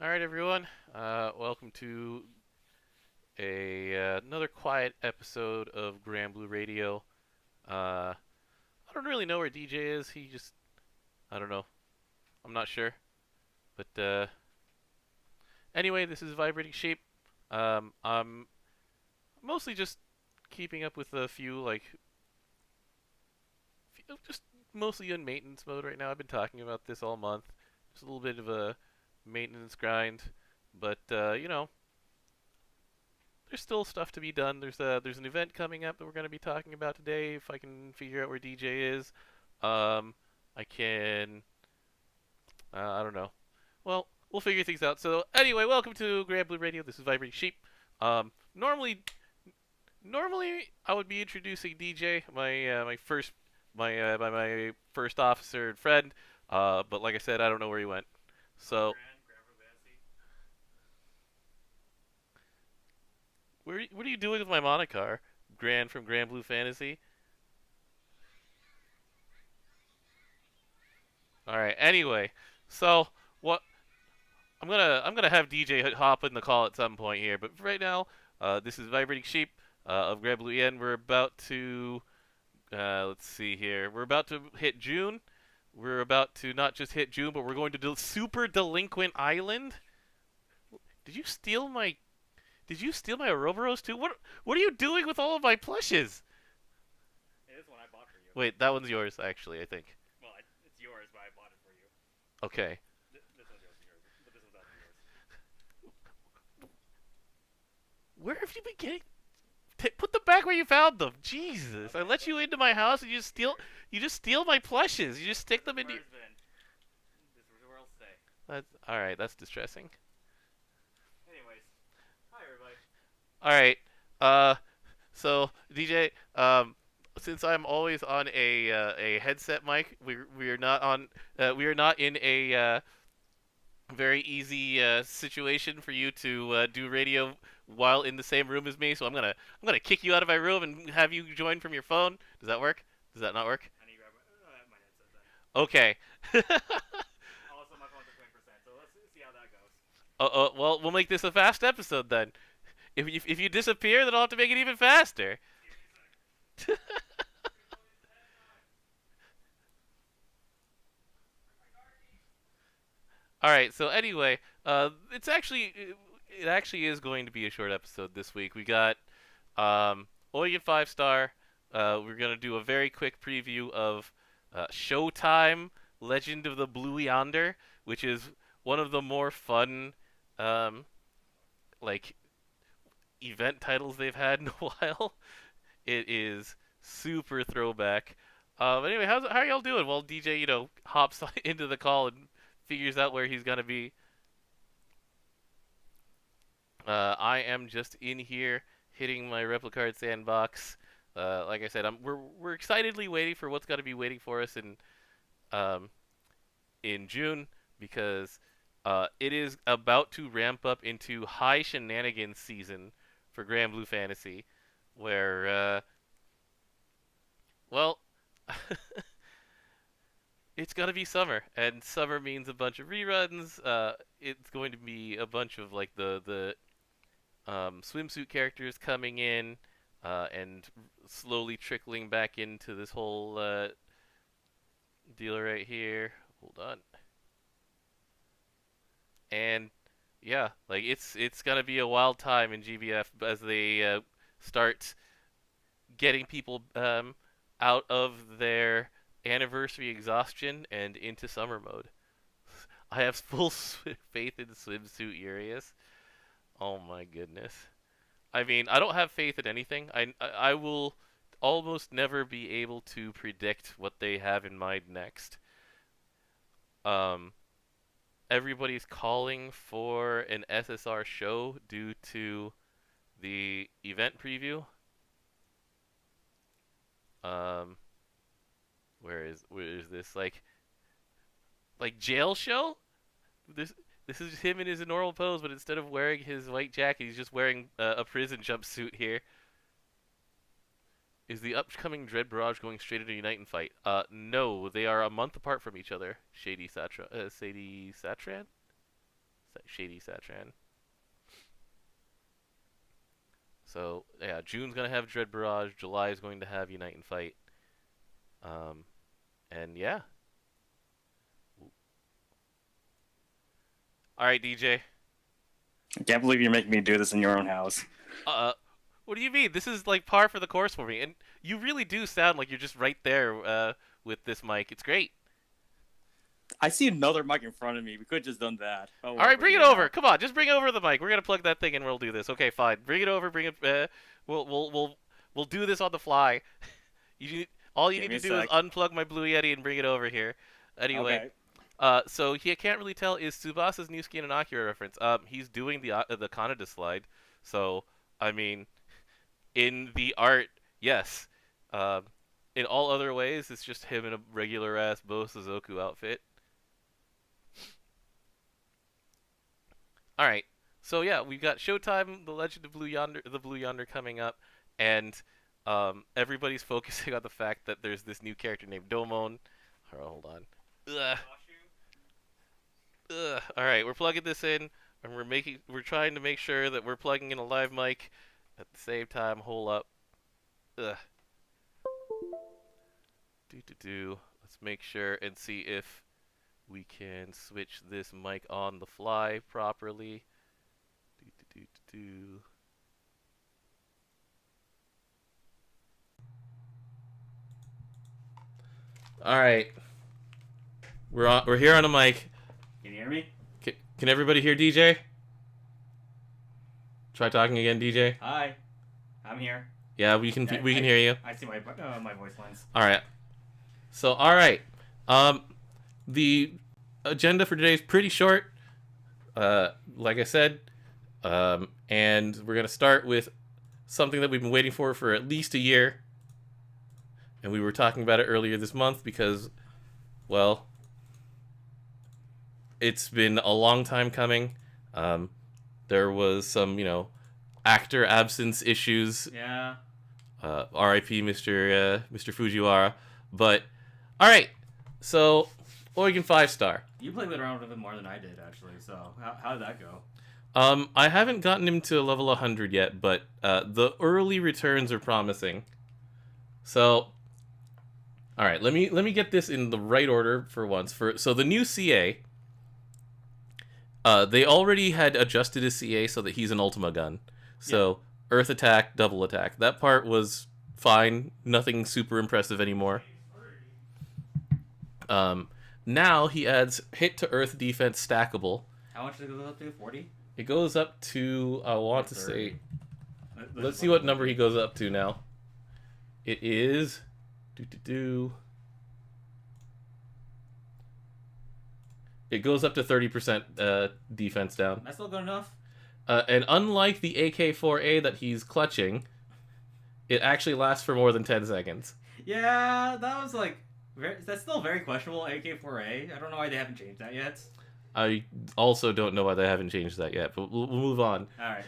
All right, everyone. Welcome to another quiet episode of Granblue Radio. I don't really know where DJ is. I don't know. I'm not sure. But anyway, this is Vibrating Shape. I'm mostly just keeping up with a few, just mostly in maintenance mode right now. I've been talking about this all month. Just a little bit of a maintenance grind, but there's still stuff to be done. There's an event coming up that we're going to be talking about today. If I can figure out where DJ is, I can. I don't know. Well, we'll figure things out. So anyway, welcome to Granblue Radio. This is Vibrating Sheep. Normally I would be introducing DJ, my first officer and friend. But like I said, I don't know where he went. So what are you doing with my monocar? Grand from Grand Blue Fantasy. All right. Anyway, so what I'm gonna have DJ hop in the call at some point here, but right now, this is Vibrating Sheep of Granblue, and we're about to let's see here. We're about to hit June. We're about to not just hit June, but we're going to do Super Delinquent Island. Did you steal my Did you steal my Ouroboros too? What are you doing with all of my plushes? Hey, this one I bought for you. Wait, that one's yours actually, I think. Well, it's yours, but I bought it for you. Okay. This one's yours, but this one's not yours. Where have you been getting put them back where you found them. Jesus, I Okay, let you into my house and you just steal my plushes. You just stick them into. Where's Ben? This is where I'll stay. That's all right. That's distressing. Anyways, hi everybody. All right. Uh, so DJ, since I'm always on a headset mic, we are not on we are not in a very easy situation for you to do radio while in the same room as me. So I'm gonna kick you out of my room and have you join from your phone. Does that work? Does that not work? I need to grab my headset then. Okay. Also, my phone's at 20%, so let's see how that goes. Well, we'll make this a fast episode then. If you disappear, then I'll have to make it even faster. Give me a sec. All right. So anyway, it actually is going to be a short episode this week. We got Eugen 5 star. We're gonna do a very quick preview of Showtime Legend of the Blue Yonder, which is one of the more fun um, like event titles they've had in a while. It is super throwback. Anyway, how are y'all doing? Well, DJ, hops into the call and figures out where he's gonna be. I am just in here hitting my Replicard sandbox. Like I said, we're excitedly waiting for what's gonna be waiting for us um, in June because it is about to ramp up into high shenanigans season for Granblue Fantasy, where well, it's gonna be summer, and summer means a bunch of reruns. It's going to be a bunch of like the swimsuit characters coming in, and slowly trickling back into this whole deal right here. Hold on. And yeah, like it's gonna be a wild time in GBF as they start getting people out of their anniversary exhaustion and into summer mode. I have full faith in swimsuit Urias. Oh my goodness. I mean, I don't have faith in anything. I will almost never be able to predict what they have in mind next. Um, Everybody's calling for an SSR show due to the event preview. Um, where is this like jail show? This is him in his normal pose, but instead of wearing his white jacket, he's just wearing a prison jumpsuit here. Is the upcoming Dread Barrage going straight into Unite and Fight? No, they are a month apart from each other. Sadie Satran? Shady Satran. So yeah, June's gonna have Dread Barrage. July is going to have Unite and Fight. Um, and yeah. All right, DJ. I can't believe you're making me do this in your own house. Uh, what do you mean? This is like par for the course for me, and you really do sound like you're just right there with this mic. It's great. I see another mic in front of me. We could have just done that. Oh, All right, bring it now. over. Come on, just bring over the mic. We're gonna plug that thing and we'll do this. Okay, fine. Bring it over. Bring it. We'll do this on the fly. All you Give need me to a do is sec. unplug my Blue Yeti and bring it over here. Anyway, Okay. so he can't really tell is Tsubasa's new skin an Akira reference. He's doing the Kaneda slide. So I mean, in the art, yes. In all other ways, it's just him in a regular ass Bo Suzoku outfit. All right. So yeah, we've got Showtime, The Legend of the Blue Yonder coming up, and everybody's focusing on the fact that there's this new character named Domon. Hold on. Ugh. Ugh. All right, we're plugging this in, and we're trying to make sure that we're plugging in a live mic at the same time. Hold up. Ugh. Do. Let's make sure and see if we can switch this mic on the fly properly. Do. All right, we're here on a mic. Can you hear me? Can everybody hear DJ? Try talking again, DJ. Hi. I'm here. Yeah, we can hear you. I see my voice lines. All right. So all right, the agenda for today is pretty short. Like I said, and we're gonna start with something that we've been waiting for at least a year. And we were talking about it earlier this month because, well, it's been a long time coming. There was some, actor absence issues. Yeah. R.I.P. Mr. Fujiwara. But, all right. So, Eugen 5-star. You played around with him more than I did, actually. So how did that go? I haven't gotten him to level 100 yet, but the early returns are promising. So, all right, let me get this in the right order for once. So the new CA, they already had adjusted his CA so that he's an Ultima gun. So Earth attack, double attack. That part was fine. Nothing super impressive anymore. Now he adds hit to Earth defense stackable. How much does it go up to? 40? It goes up to, I want to 30. say, let's see what number he goes up to now. It is, it goes up to 30% defense down. That's still good enough? And unlike the AK-4A that he's clutching, it actually lasts for more than 10 seconds. Yeah, that was that's still very questionable, AK-4A. I don't know why they haven't changed that yet. I also don't know why they haven't changed that yet, but we'll move on. Alright.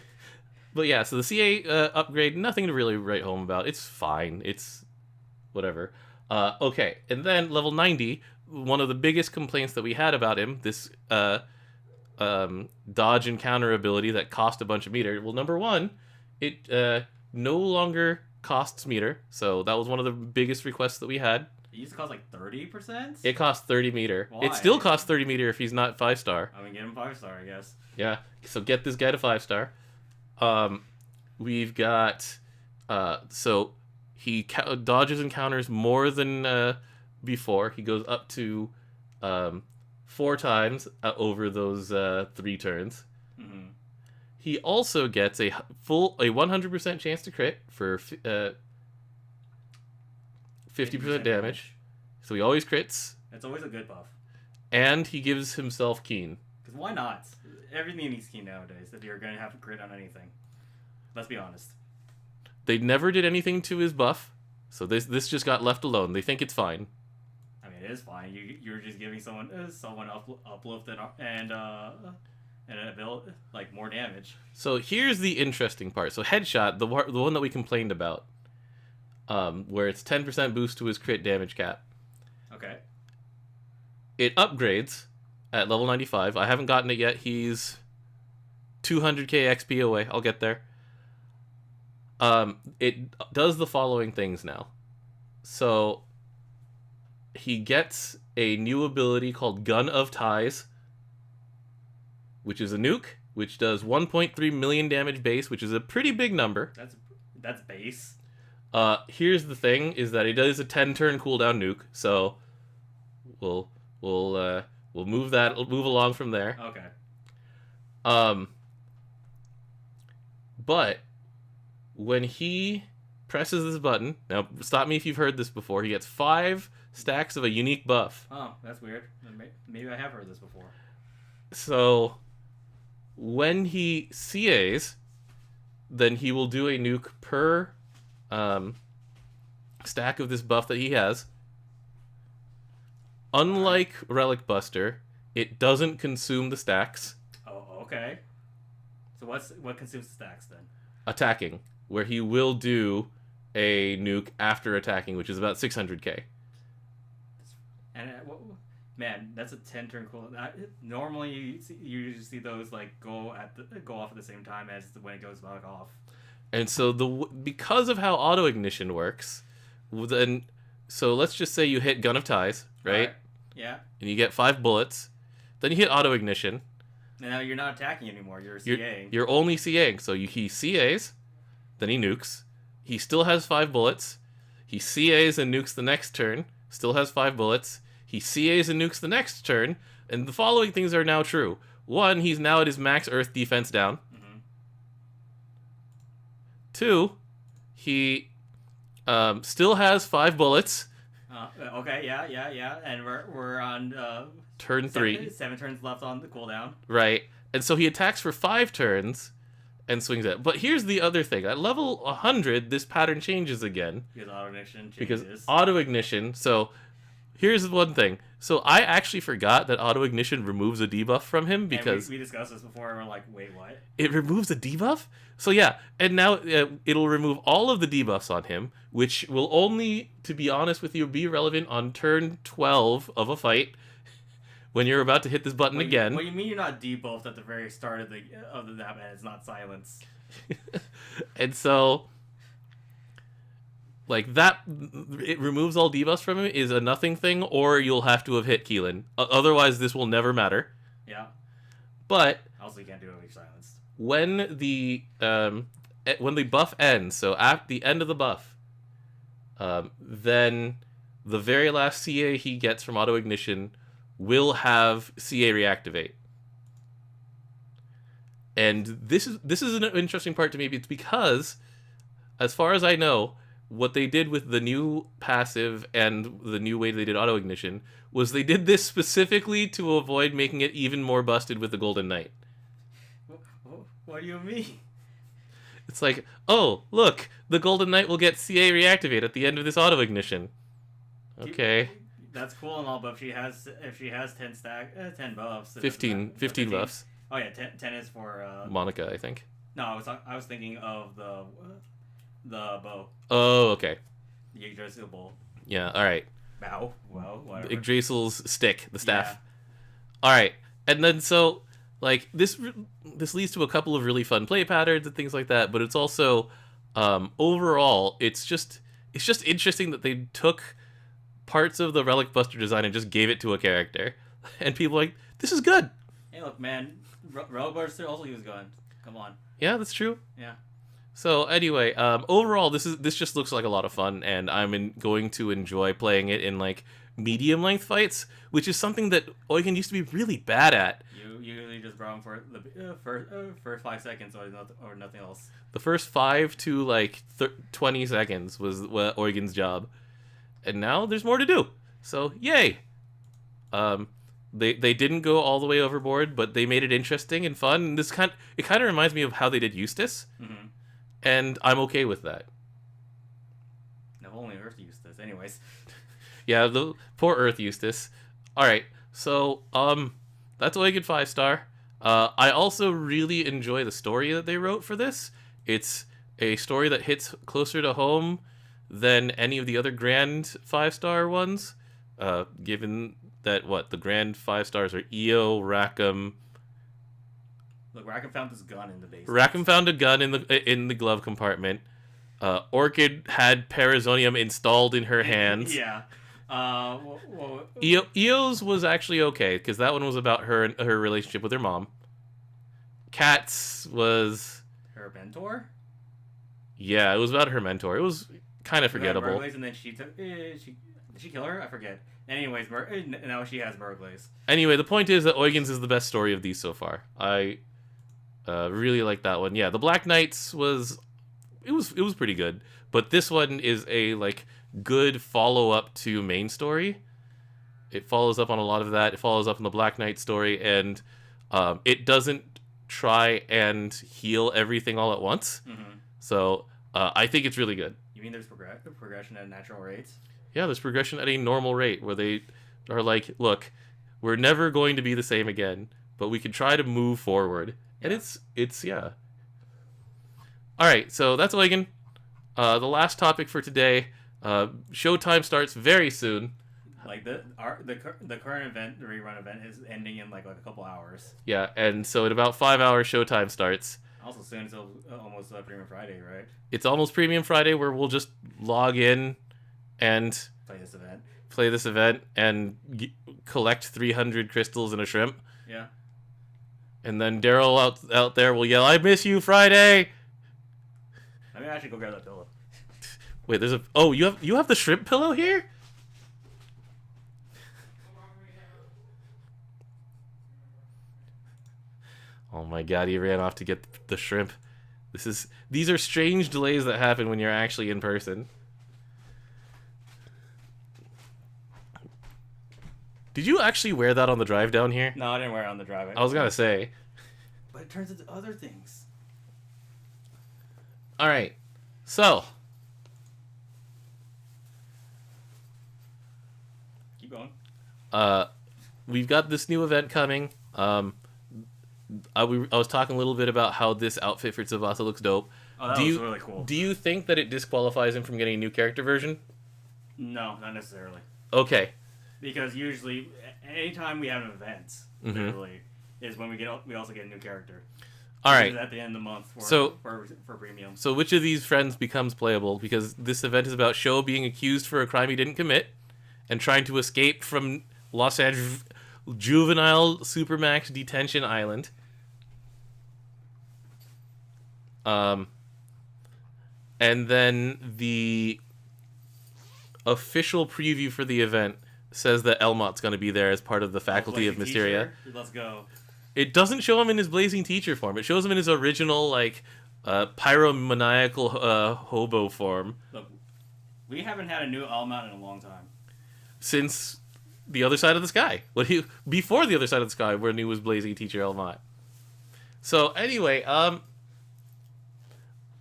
But yeah, so the CA upgrade, nothing to really write home about. It's fine. It's whatever. Okay, and then level 90, one of the biggest complaints that we had about him, this dodge and counter ability that cost a bunch of meter. Well, number one, it no longer costs meter, so that was one of the biggest requests that we had. It used to cost 30%? It costs 30 meter. Why? It still costs 30 meter if he's not 5-star. I mean, get him 5-star, I guess. Yeah, so get this guy to 5-star. We've got so he dodges and counters more than before. He goes up to 4 times over those 3 turns. Mm-hmm. He also gets a 100% chance to crit for 50% damage. So he always crits. It's always a good buff. And he gives himself Keen. Because why not? Everything needs Keen nowadays if you're going to have to crit on anything. Let's be honest. They never did anything to his buff, so this just got left alone. They think it's fine. I mean, it is fine. You're just giving someone uplift and an ability, more damage. So here's the interesting part. So Headshot, the one that we complained about, where it's 10% boost to his crit damage cap. Okay. It upgrades at level 95. I haven't gotten it yet. He's 200k XP away. I'll get there. It does the following things now. So he gets a new ability called Gun of Ties, which is a nuke, which does 1.3 million damage base, which is a pretty big number. That's base. Here's the thing: is that it does a 10-turn cooldown nuke, so we'll move that. We'll move along from there. Okay. But when he presses this button, now stop me if you've heard this before, he gets 5 stacks of a unique buff. Oh, that's weird. Maybe I have heard this before. So when he CAs, then he will do a nuke per stack of this buff that he has. Unlike Relic Buster, it doesn't consume the stacks. Oh, okay. So what consumes the stacks then? Attacking, where he will do a nuke after attacking, which is about 600k. And man, that's a 10-turn cooldown. Normally, you usually see those like go off at the same time as when it goes back off. And so because of how auto ignition works, then so let's just say you hit Gun of Ties, right? Yeah. And you get 5 bullets. Then you hit auto ignition. Now you're not attacking anymore. You're CAing. You're only CAing. So he CAs, then he nukes. He still has 5 bullets. He CAs and nukes the next turn. Still has 5 bullets. He CAs and nukes the next turn. And the following things are now true. 1, he's now at his max Earth defense down. Mm-hmm. 2, he still has 5 bullets. Okay, yeah. And we're on Turn 3. 7 turns left on the cooldown. Right. And so he attacks for 5 turns and swings it. But here's the other thing. At level 100, this pattern changes again. Because auto ignition changes. Because auto ignition. So here's one thing. So I actually forgot that auto ignition removes a debuff from him because we discussed this before and we're like, wait, what? it removes a debuff? So yeah, and now it'll remove all of the debuffs on him, which will only, to be honest with you, be relevant on turn 12 of a fight when you're about to hit this button again. What do you mean you're not debuffed at the very start of the map and it's not silence? And so like that, it removes all debuffs from him is a nothing thing, or you'll have to have hit Keelan. Otherwise, this will never matter. Yeah. But Also, you can't do it with silenced. when the buff ends, so at the end of the buff, then the very last CA he gets from auto ignition will have CA reactivate. And this is an interesting part to me. It's because, as far as I know, what they did with the new passive and the new way they did auto ignition was they did this specifically to avoid making it even more busted with the Golden Knight. What do you mean? It's like, oh, look, the Golden Knight will get CA reactivate at the end of this auto ignition. Okay. That's cool and all, but if she has 10 buffs. 15 buffs. Oh yeah, 10 is for Monica, I think. No, I was thinking of the bow. Oh, okay. The Yggdrasil bow. Yeah, all right. Bow. Well, whatever. Yggdrasil's stick, the staff. Yeah. All right, and then so like this leads to a couple of really fun play patterns and things like that. But it's also overall, it's just interesting that they took parts of the Relic Buster design and just gave it to a character, and people are like, this is good. Hey, look, man, Relic Buster also use guns. Come on. Yeah, that's true. Yeah. So anyway, overall, this just looks like a lot of fun, and I'm going to enjoy playing it in like medium length fights, which is something that Eugen used to be really bad at. You usually just draw him for the first 5 seconds or nothing else. The first 5 to like 20 seconds was Eugen's job, and now there's more to do. So yay! They didn't go all the way overboard, but they made it interesting and fun. And it kind of reminds me of how they did Eustace. Mm-hmm. And I'm okay with that. No, only Earth used this. Anyways. Yeah, the poor Earth Eustace. Alright, so, that's Eugen 5-star. I also really enjoy the story that they wrote for this. It's a story that hits closer to home than any of the other grand 5-star ones, given that what the grand 5 stars are Eo, Rackham. Look, Rackham found this gun in the basement. Rackham found a gun in the glove compartment. Orchid had Parazonium installed in her hands. Yeah. Eo's was actually okay because that one was about her and her relationship with her mom. Cat's was her mentor. Yeah, it was about her mentor. It was kind of forgettable. Burglays, and then she took. Did she kill her? I forget. Anyways, now she has burglays. Anyway, the point is that Eugen's is the best story of these so far. I really like that one. Yeah, the Black Knights was pretty good, but this one is a like good follow up to main story. It follows up on a lot of that. It follows up on the Black Knight story, and it doesn't try and heal everything all at once. Mm-hmm. So I think it's really good. You mean there's progression at natural rates? Yeah, there's progression at a normal rate where they are like, look, we're never going to be the same again, but we can try to move forward. Yeah. And it's yeah. All right, so that's Eugen. The last topic for today. Showtime starts very soon. Like the current event, the rerun event, is ending in like a couple hours. Yeah, and so in about 5 hours, Showtime starts. Also soon it's almost Premium Friday, right? It's almost Premium Friday, where we'll just log in and play this event and collect 300 crystals and a shrimp. Yeah. And then Daryl out there will yell, "I miss you, Friday!" I mean, I should go grab that pillow. Wait, there's a... Oh, you have the shrimp pillow here? Oh my god, he ran off to get the shrimp. These are strange delays that happen when you're actually in person. Did you actually wear that on the drive down here? No, I didn't wear it on the drive. I was gonna say. But it turns into other things. Alright. So. Keep going. We've got this new event coming. I was talking a little bit about how this outfit for Tsubasa looks dope. Oh, that was really cool. Do you think that it disqualifies him from getting a new character version? No, not necessarily. Okay. Because usually, anytime we have an event, literally, is when we also get a new character. All right. At the end of the month for premium. So which of these friends becomes playable? Because this event is about Sho being accused for a crime he didn't commit and trying to escape from Los Angeles Juvenile Supermax Detention Island. And then the official preview for the event says that Elmot's going to be there as part of the faculty of Mysteria. Let's go. It doesn't show him in his Blazing Teacher form. It shows him in his original, like, pyromaniacal hobo form. Look, we haven't had a new Elmot in a long time. Since The Other Side of the Sky. Before The Other Side of the Sky, when he was Blazing Teacher Elmot. So, anyway,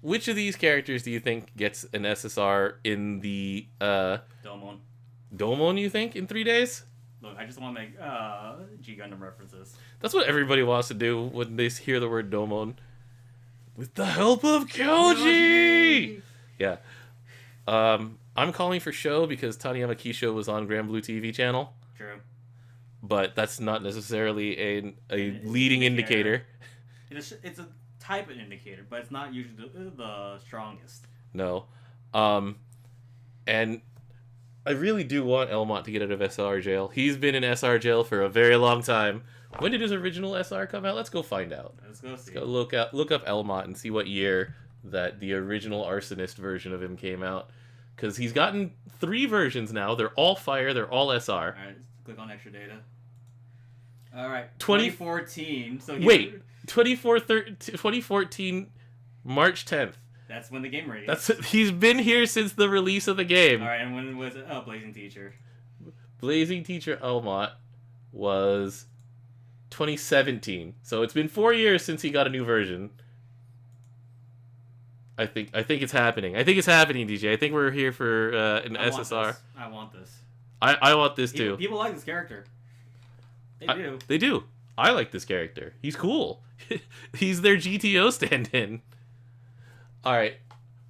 which of these characters do you think gets an SSR in the... Domon. Domon, you think, in 3 days? Look, I just want to make G Gundam references. That's what everybody wants to do when they hear the word Domon. With the help of Kyoji! Yeah. I'm calling for Sho because Taniyama Kisho was on Granblue TV channel. True. But that's not necessarily a leading indicator. It's a type of indicator, but it's not usually the strongest. No. And I really do want Elmot to get out of SR jail. He's been in SR jail for a very long time. When did his original SR come out? Let's go find out. Let's go see. Let's go look up Elmot and see what year that the original Arsonist version of him came out. Because he's gotten 3 versions now. They're all Fire. They're all SR. All right, click on extra data. All right, 2014. So 2014, March 10th. That's when the game released. He's been here since the release of the game. All right, and when was it? Oh, Blazing Teacher. Blazing Teacher Elmot was 2017. So it's been 4 years since he got a new version. I think it's happening. I think it's happening, DJ. I think we're here for an SSR. I want this. I want this too. People like this character. They do. I like this character. He's cool. He's their GTO stand-in. All right.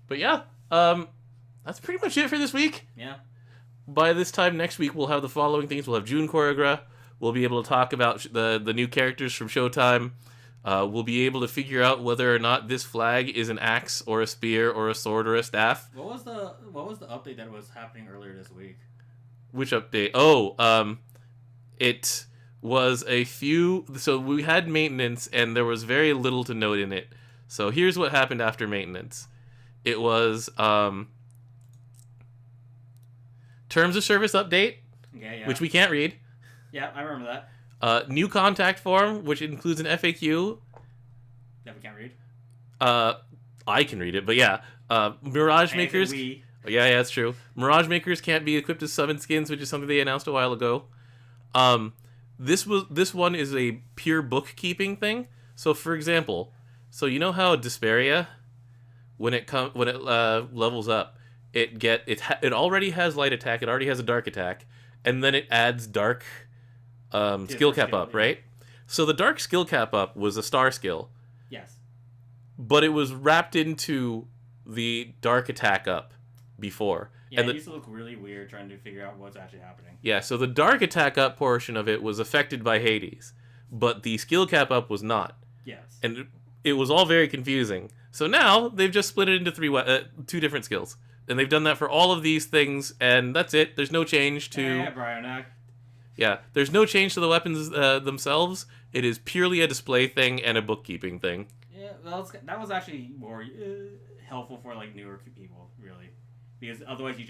But yeah, that's pretty much it for this week. Yeah. by this time next week, we'll have the following things. We'll have June Choreogra. We'll be able to talk about the new characters from Showtime. We'll be able to figure out whether or not this flag is an axe or a spear or a sword or a staff. What was the update that was happening earlier this week? Which update? Oh, it was a few. So we had maintenance, and there was very little to note in it. So here's what happened after maintenance. It was terms of service update, Yeah. which we can't read. Yeah, I remember that. New contact form, which includes an FAQ. That we can't read. I can read it, but yeah. Mirage Makers. Yeah, that's true. Mirage Makers can't be equipped as summon skins, which is something they announced a while ago. This one is a pure bookkeeping thing. So, for example, you know how Desperia, when it levels up, it already has light attack, it already has a dark attack, and then it adds dark skill cap up, right? So the dark skill cap up was a star skill. Yes. But it was wrapped into the dark attack up before. Yeah, and it used to look really weird trying to figure out what's actually happening. Yeah, so the dark attack up portion of it was affected by Hades, but the skill cap up was not. Yes. And it was all very confusing. So now they've just split it into two different skills. And they've done that for all of these things, and that's it. There's no change to... Yeah, there's no change to the weapons themselves. It is purely a display thing and a bookkeeping thing. Yeah, well, that was actually more helpful for like newer people, really, because otherwise you're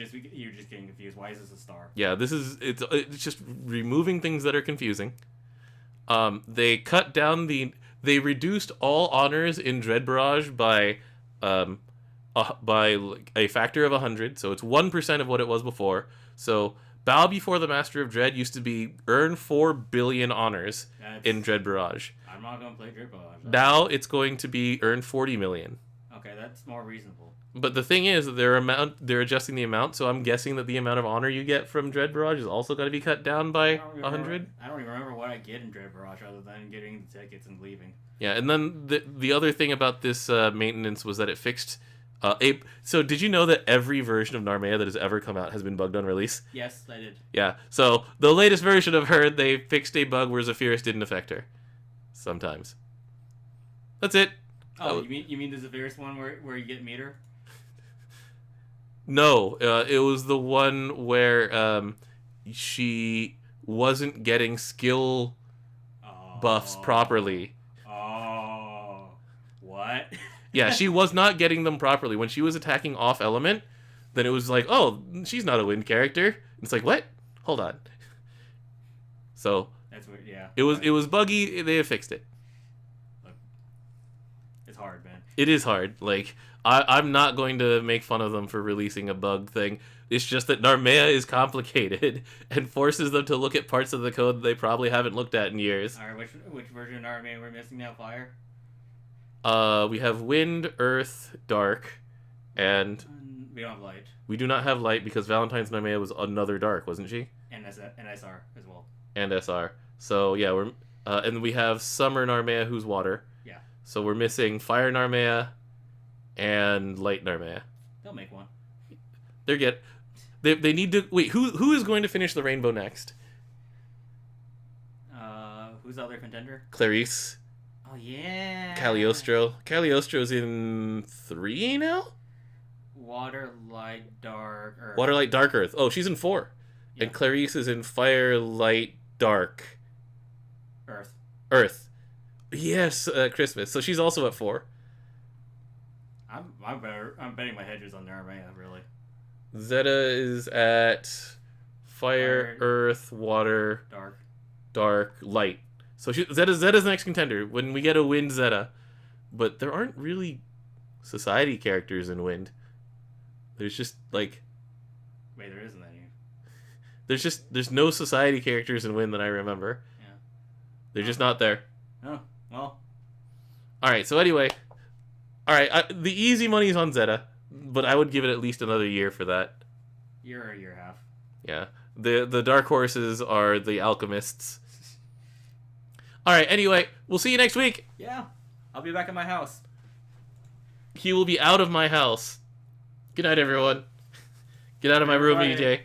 just getting confused. Why is this a star? Yeah, it's just removing things that are confusing. They cut down they reduced all honors in Dread Barrage by a factor of 100, so it's 1% of what it was before. So Bow Before the Master of Dread used to be earn 4 billion honors in Dread Barrage. I'm not going to play Dread Barrage. Now it's going to be earn 40 million. Okay, that's more reasonable. But the thing is, they're adjusting the amount, so I'm guessing that the amount of honor you get from Dread Barrage is also going to be cut down by 100. I don't even remember what I get in Dread Barrage other than getting the tickets and leaving. Yeah, and then the other thing about this maintenance was that it fixed... So did you know that every version of Narmea that has ever come out has been bugged on release? Yes, I did. Yeah, so the latest version of her, they fixed a bug where Zephyrus didn't affect her. Sometimes. That's it. Oh, you mean the Zephyrus one where you get meter? No, it was the one where she wasn't getting skill buffs properly. Oh, what? Yeah, she was not getting them properly. When she was attacking off element, then it was like, oh, she's not a wind character. It's like, what? Hold on. So that's weird. Yeah, it was buggy. They have fixed it. Look, it's hard, man. It is hard. Like I'm not going to make fun of them for releasing a bug thing. It's just that Narmea is complicated and forces them to look at parts of the code they probably haven't looked at in years. All right, which version of Narmea we're missing now? Fire. We have wind, earth, dark, and we don't have light. We do not have light because Valentine's Narmea was another dark, wasn't she? And SR as well. And SR. So yeah, we're and we have summer Narmea who's water. Yeah. So we're missing fire Narmea and light Narmea. They'll make one. They need to wait. Who is going to finish the rainbow next? Who's the other contender? Clarice. Oh yeah. Cagliostro's in 3 now? Water, light, dark, earth. Water, light, dark, earth. Oh, she's in 4. Yeah. And Clarice is in fire, light, dark. Earth. Yes, Christmas. So she's also at 4. I'm betting my hedges on Narmea, really. Zeta is at fire, earth, water, dark, light. So Zeta's the next contender. When we get a wind Zeta, but there aren't really society characters in wind. There's just like, wait, there isn't any. There's no society characters in wind that I remember. Yeah, they're just not there. Oh well. All right. So anyway, the easy money's on Zeta, but I would give it at least another year for that. Year or year half. Yeah. The dark horses are the alchemists. All right, anyway, we'll see you next week. Yeah, I'll be back at my house. He will be out of my house. Good night, everyone. Get out of my room, EJ.